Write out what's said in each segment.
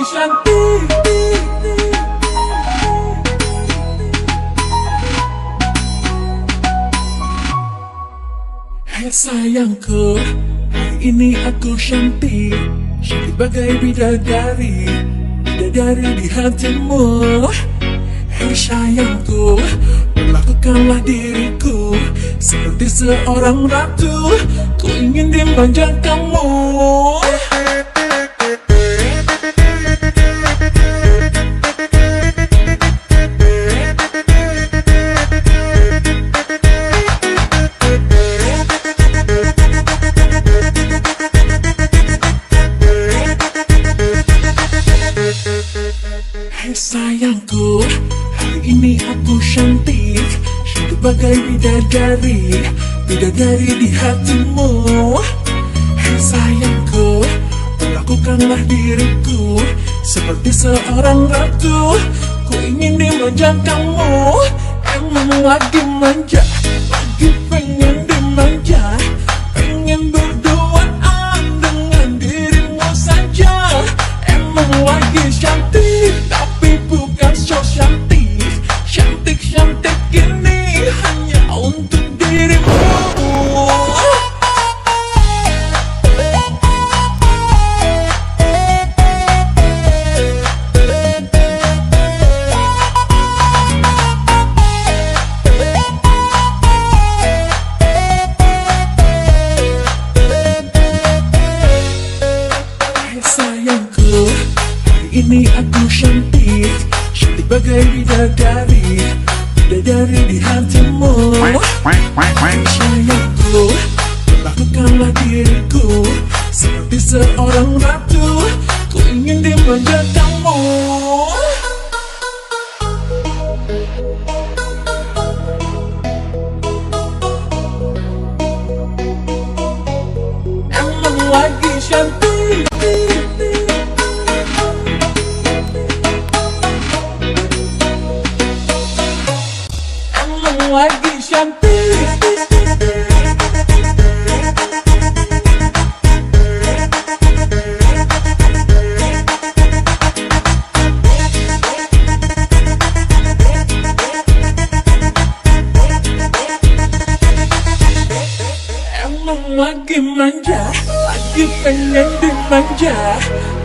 cantik. Hai sayangku, hari ini aku cantik, cantik bagai bidadari, bidadari di hatimu. Hai sayangku, perlakukanlah diriku seperti seorang ratu, ku ingin dimanja kamu. Hai sayangku, hari ini aku cantik, cantik bagai bidadari, bidadari di hatimu. Hai sayangku, perlakukanlah diriku seperti seorang ratu, ku ingin dimanja kamu. Emang lagi manja, lagi pengen dimanja, pengen berduaan dengan dirimu saja. Emang lagi cantik, tapi bukan so cantik, cantik-cantik ini hanya untuk dirimu. Hai sayangku, hari ini aku cantik, cantik bagai bidadari, bidadari di hatimu. Hai sayangku, perlakukanlah diriku seperti seorang ratu, ku ingin dimanja kamu. Emang lagi cantik, emang lagi cantik. Emang lagi manja, lagi pengen dimanja,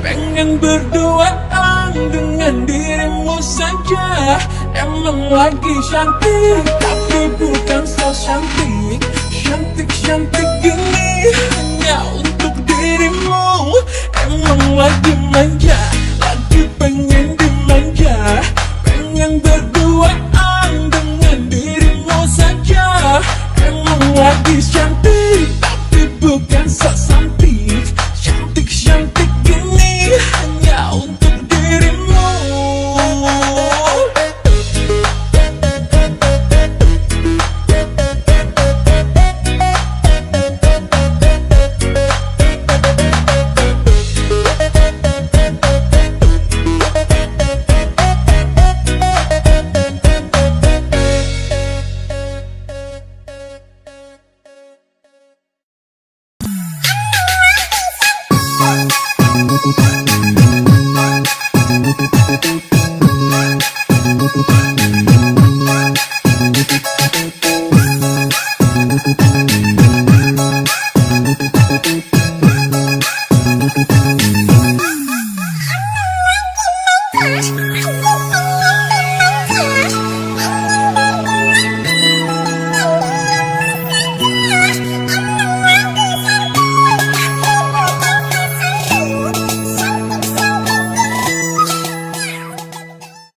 pengen berduaan dengan dirimu saja. Emang lagi cantik, tapi bukan so cantik, cantik-cantik gini hanya untuk dirimu. Emang lagi manja, lagi pengen dimanja, pengen berduaan dengan dirimu saja. Emang lagi cantik, tapi bukan so cantik, cantik-cantik gini hanya untuk dirimu. Thank you.